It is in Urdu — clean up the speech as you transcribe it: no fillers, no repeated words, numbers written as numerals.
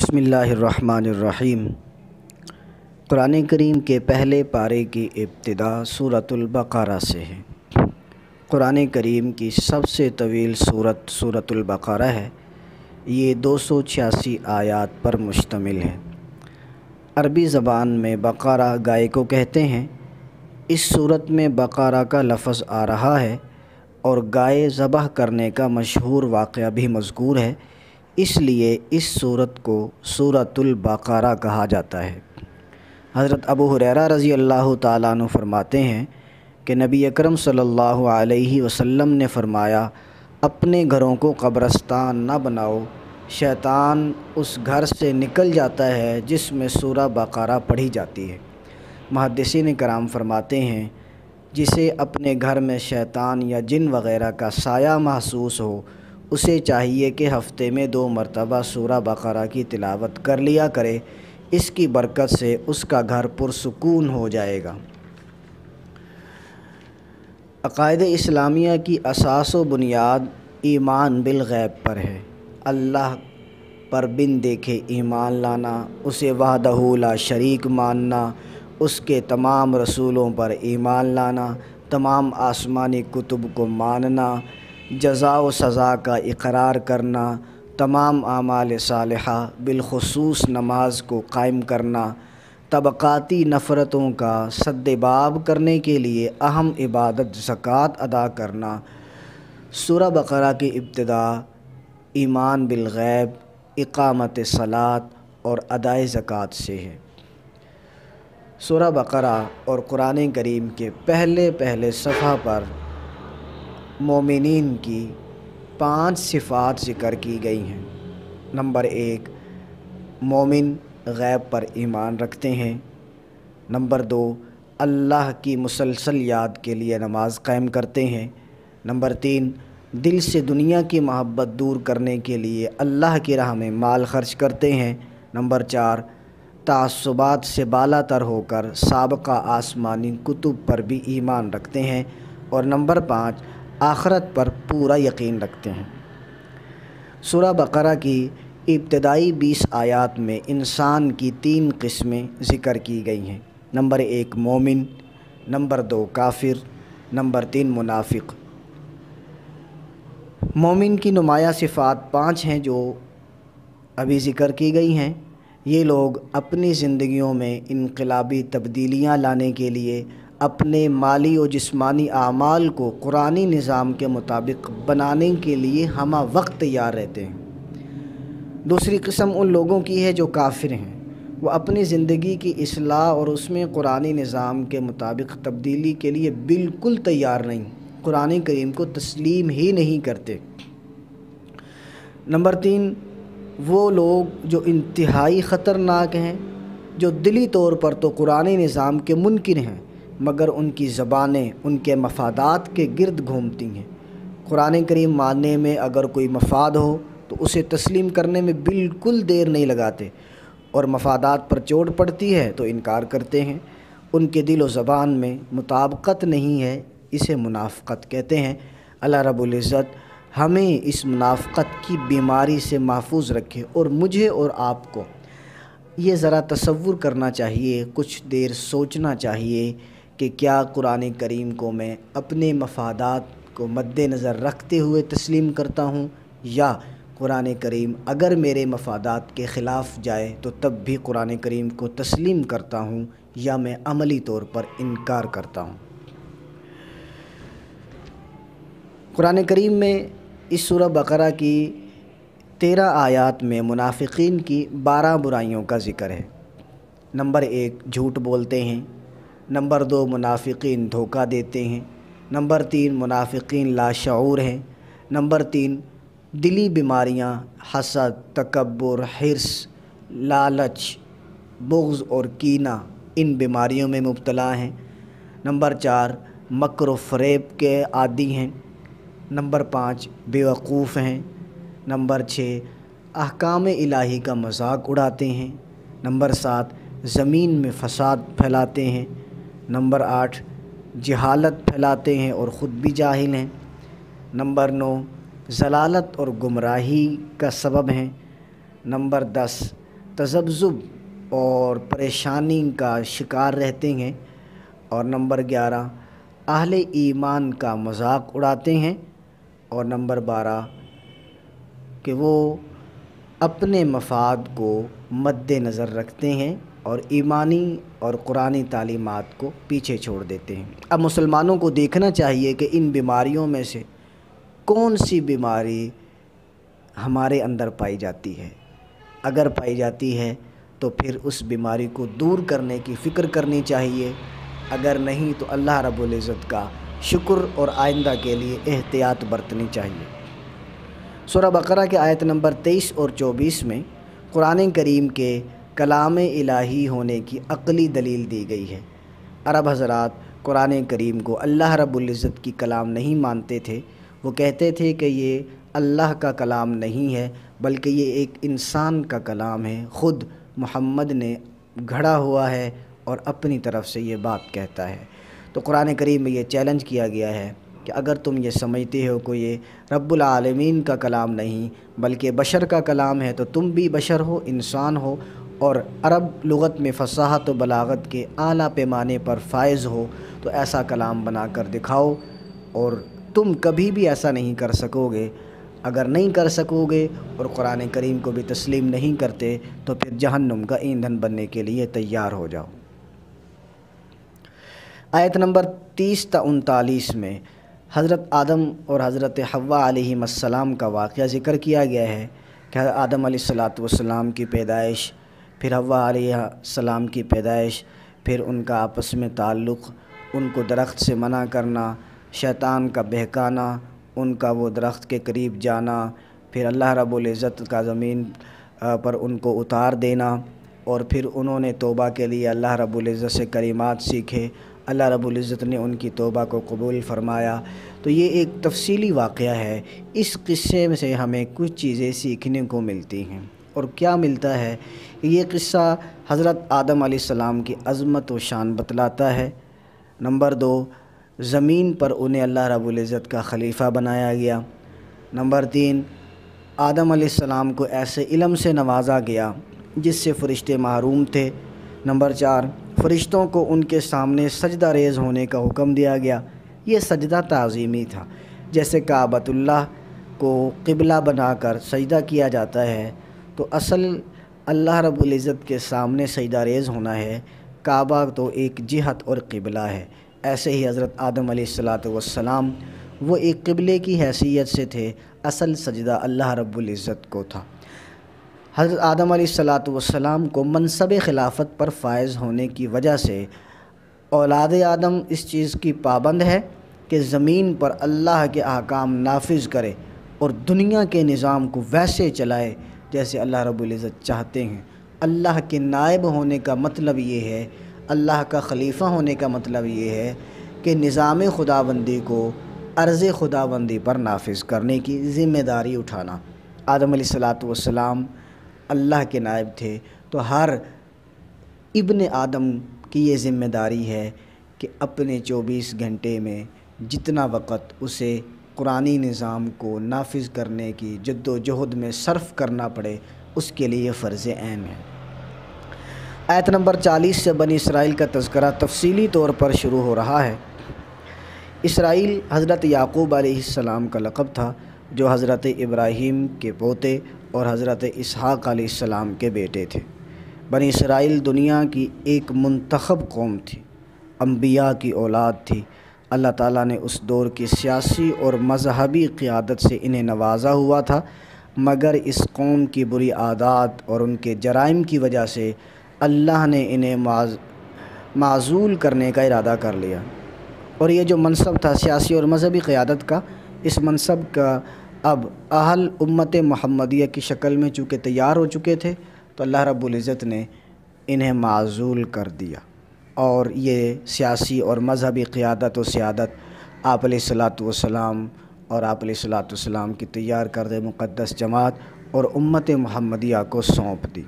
بسم اللہ الرحمن الرحیم۔ قرآن کریم کے پہلے پارے کی ابتدا سورۃ البقرہ سے ہے۔ قرآن کریم کی سب سے طویل سورت سورۃ البقرہ ہے۔ یہ 286 آیات پر مشتمل ہے۔ عربی زبان میں بقرہ گائے کو کہتے ہیں۔ اس سورت میں بقرہ کا لفظ آ رہا ہے اور گائے ذبح کرنے کا مشہور واقعہ بھی مذکور ہے، اس لیے اس سورت کو سورۃ البقرہ کہا جاتا ہے۔ حضرت ابو ہریرہ رضی اللہ تعالیٰ عنہ فرماتے ہیں کہ نبی اکرم صلی اللہ علیہ وسلم نے فرمایا، اپنے گھروں کو قبرستان نہ بناؤ، شیطان اس گھر سے نکل جاتا ہے جس میں سورہ بقرہ پڑھی جاتی ہے۔ محدثین کرام فرماتے ہیں، جسے اپنے گھر میں شیطان یا جن وغیرہ کا سایہ محسوس ہو، اسے چاہیے کہ ہفتے میں 2 مرتبہ سورہ بقرہ کی تلاوت کر لیا کرے، اس کی برکت سے اس کا گھر پرسکون ہو جائے گا۔ عقائد اسلامیہ کی اساس و بنیاد ایمان بالغیب پر ہے۔ اللہ پر بن دیکھے ایمان لانا، اسے وحدہ لا شریک ماننا، اس کے تمام رسولوں پر ایمان لانا، تمام آسمانی کتب کو ماننا، جزا و سزا کا اقرار کرنا، تمام اعمال صالحہ بالخصوص نماز کو قائم کرنا، طبقاتی نفرتوں کا سد باب کرنے کے لیے اہم عبادت زکوٰۃ ادا کرنا۔ سورہ بقرہ کی ابتدا ایمان بالغیب، اقامت صلاۃ اور ادائے زکوٰۃ سے ہے۔ سورہ بقرہ اور قرآن کریم کے پہلے صفحہ پر مومنین کی 5 صفات ذکر کی گئی ہیں۔ نمبر 1، مومن غیب پر ایمان رکھتے ہیں۔ نمبر 2، اللہ کی مسلسل یاد کے لیے نماز قائم کرتے ہیں۔ نمبر 3، دل سے دنیا کی محبت دور کرنے کے لیے اللہ کی راہ میں مال خرچ کرتے ہیں۔ نمبر 4، تعصبات سے بالا تر ہو کر سابقہ آسمانی کتب پر بھی ایمان رکھتے ہیں۔ اور نمبر 5، آخرت پر پورا یقین رکھتے ہیں۔ سورہ بقرہ کی ابتدائی 20 آیات میں انسان کی 3 قسمیں ذکر کی گئی ہیں۔ نمبر 1 مومن، نمبر 2 کافر، نمبر 3 منافق۔ مومن کی نمایاں صفات 5 ہیں جو ابھی ذکر کی گئی ہیں۔ یہ لوگ اپنی زندگیوں میں انقلابی تبدیلیاں لانے کے لیے اپنے مالی و جسمانی اعمال کو قرآنی نظام کے مطابق بنانے کے لیے ہمہ وقت تیار رہتے ہیں۔ دوسری قسم ان لوگوں کی ہے جو کافر ہیں۔ وہ اپنی زندگی کی اصلاح اور اس میں قرآنی نظام کے مطابق تبدیلی کے لیے بالکل تیار نہیں، قرآن کریم کو تسلیم ہی نہیں کرتے۔ نمبر 3، وہ لوگ جو انتہائی خطرناک ہیں، جو دلی طور پر تو قرآنی نظام کے منکر ہیں، مگر ان کی زبانیں ان کے مفادات کے گرد گھومتی ہیں۔ قرآن کریم ماننے میں اگر کوئی مفاد ہو تو اسے تسلیم کرنے میں بالکل دیر نہیں لگاتے، اور مفادات پر چوٹ پڑتی ہے تو انکار کرتے ہیں۔ ان کے دل و زبان میں مطابقت نہیں ہے، اسے منافقت کہتے ہیں۔ اللہ رب العزت ہمیں اس منافقت کی بیماری سے محفوظ رکھے، اور مجھے اور آپ کو یہ ذرا تصور کرنا چاہیے، کچھ دیر سوچنا چاہیے کہ کیا قرآن کریم کو میں اپنے مفادات کو مد نظر رکھتے ہوئے تسلیم کرتا ہوں، یا قرآن کریم اگر میرے مفادات کے خلاف جائے تو تب بھی قرآن کریم کو تسلیم کرتا ہوں، یا میں عملی طور پر انکار کرتا ہوں۔ قرآن کریم میں اس سورہ بقرہ کی 13 آیات میں منافقین کی 12 برائیوں کا ذکر ہے۔ نمبر 1 جھوٹ بولتے ہیں۔ نمبر 2 منافقین دھوکہ دیتے ہیں۔ نمبر 3 منافقین لاشعور ہیں۔ نمبر 3 دلی بیماریاں، حسد، تکبر، حرص، لالچ، بغض اور کینہ، ان بیماریوں میں مبتلا ہیں۔ نمبر 4 مکر و فریب کے عادی ہیں۔ نمبر 5 بیوقوف ہیں۔ نمبر 6 احکام الہی کا مذاق اڑاتے ہیں۔ نمبر 7 زمین میں فساد پھیلاتے ہیں۔ نمبر 8 جہالت پھیلاتے ہیں اور خود بھی جاہل ہیں۔ نمبر 9 ضلالت اور گمراہی کا سبب ہیں۔ نمبر 10 تذبذب اور پریشانی کا شکار رہتے ہیں، اور نمبر 11 اہل ایمان کا مذاق اڑاتے ہیں، اور نمبر 12 کہ وہ اپنے مفاد کو مد نظر رکھتے ہیں اور ایمانی اور قرآنی تعلیمات کو پیچھے چھوڑ دیتے ہیں۔ اب مسلمانوں کو دیکھنا چاہیے کہ ان بیماریوں میں سے کون سی بیماری ہمارے اندر پائی جاتی ہے۔ اگر پائی جاتی ہے تو پھر اس بیماری کو دور کرنے کی فکر کرنی چاہیے، اگر نہیں تو اللہ رب العزت کا شکر اور آئندہ کے لیے احتیاط برتنی چاہیے۔ سورہ بقرہ کے آیت نمبر 23 اور 24 میں قرآن کریم کے کلام الہی ہونے کی عقلی دلیل دی گئی ہے۔ عرب حضرات قرآن کریم کو اللہ رب العزت کی کلام نہیں مانتے تھے، وہ کہتے تھے کہ یہ اللہ کا کلام نہیں ہے بلکہ یہ ایک انسان کا کلام ہے، خود محمد نے گھڑا ہوا ہے اور اپنی طرف سے یہ بات کہتا ہے۔ تو قرآن کریم میں یہ چیلنج کیا گیا ہے کہ اگر تم یہ سمجھتے ہو کہ یہ رب العالمین کا کلام نہیں بلکہ بشر کا کلام ہے تو تم بھی بشر ہو، انسان ہو، اور عرب لغت میں فصاحت و بلاغت کے اعلیٰ پیمانے پر فائز ہو، تو ایسا کلام بنا کر دکھاؤ، اور تم کبھی بھی ایسا نہیں کر سکو گے۔ اگر نہیں کر سکو گے اور قرآن کریم کو بھی تسلیم نہیں کرتے تو پھر جہنم کا ایندھن بننے کے لیے تیار ہو جاؤ۔ آیت نمبر 30 تا 39 میں حضرت آدم اور حضرت حوا علیہ السلام کا واقعہ ذکر کیا گیا ہے کہ آدم علیہ السلام کی پیدائش، پھر حوا علیہ السلام کی پیدائش، پھر ان کا آپس میں تعلق، ان کو درخت سے منع کرنا، شیطان کا بہکانا، ان کا وہ درخت کے قریب جانا، پھر اللہ رب العزت کا زمین پر ان کو اتار دینا، اور پھر انہوں نے توبہ کے لیے اللہ رب العزت سے کلمات سیکھے، اللہ رب العزت نے ان کی توبہ کو قبول فرمایا۔ تو یہ ایک تفصیلی واقعہ ہے، اس قصے میں سے ہمیں کچھ چیزیں سیکھنے کو ملتی ہیں، اور کیا ملتا ہے؟ یہ قصہ حضرت آدم علیہ السلام کی عظمت و شان بتلاتا ہے۔ نمبر 2، زمین پر انہیں اللہ رب العزت کا خلیفہ بنایا گیا۔ نمبر 3، آدم علیہ السلام کو ایسے علم سے نوازا گیا جس سے فرشتے محروم تھے۔ نمبر 4، فرشتوں کو ان کے سامنے سجدہ ریز ہونے کا حکم دیا گیا۔ یہ سجدہ تعظیمی تھا، جیسے کعبۃ اللہ کو قبلہ بنا کر سجدہ کیا جاتا ہے، تو اصل اللہ رب العزت کے سامنے سجدہ ریز ہونا ہے۔ کعبہ تو ایک جہت اور قبلہ ہے، ایسے ہی حضرت آدم علیہ السلام وہ ایک قبلے کی حیثیت سے تھے، اصل سجدہ اللہ رب العزت کو تھا۔ حضرت آدم علیہ السلام کو منصب خلافت پر فائز ہونے کی وجہ سے اولاد آدم اس چیز کی پابند ہے کہ زمین پر اللہ کے احکام نافذ کرے اور دنیا کے نظام کو ویسے چلائے جیسے اللہ رب العزت چاہتے ہیں۔ اللہ کے نائب ہونے کا مطلب یہ ہے، اللہ کا خلیفہ ہونے کا مطلب یہ ہے کہ نظام خداوندی کو عرض خداوندی پر نافذ کرنے کی ذمہ داری اٹھانا۔ آدم علیہ السلام اللہ کے نائب تھے، تو ہر ابن آدم کی یہ ذمہ داری ہے کہ اپنے 24 گھنٹے میں جتنا وقت اسے قرآنی نظام کو نافذ کرنے کی جد و جہد میں صرف کرنا پڑے، اس کے لیے فرض عین ہے۔ آیت نمبر 40 سے بنی اسرائیل کا تذکرہ تفصیلی طور پر شروع ہو رہا ہے۔ اسرائیل حضرت یعقوب علیہ السلام کا لقب تھا، جو حضرت ابراہیم کے پوتے اور حضرت اسحاق علیہ السلام کے بیٹے تھے۔ بنی اسرائیل دنیا کی ایک منتخب قوم تھی، انبیاء کی اولاد تھی۔ اللہ تعالیٰ نے اس دور کی سیاسی اور مذہبی قیادت سے انہیں نوازا ہوا تھا، مگر اس قوم کی بری عادات اور ان کے جرائم کی وجہ سے اللہ نے انہیں معزول کرنے کا ارادہ کر لیا، اور یہ جو منصب تھا سیاسی اور مذہبی قیادت کا، اس منصب کا اب اہل امت محمدیہ کی شکل میں چونکہ تیار ہو چکے تھے، تو اللہ رب العزت نے انہیں معزول کر دیا، اور یہ سیاسی اور مذہبی قیادت و سیادت آپ علیہ السلام اور آپ علیہ السلام کی تیار کردہ مقدس جماعت اور امت محمدیہ کو سونپ دی۔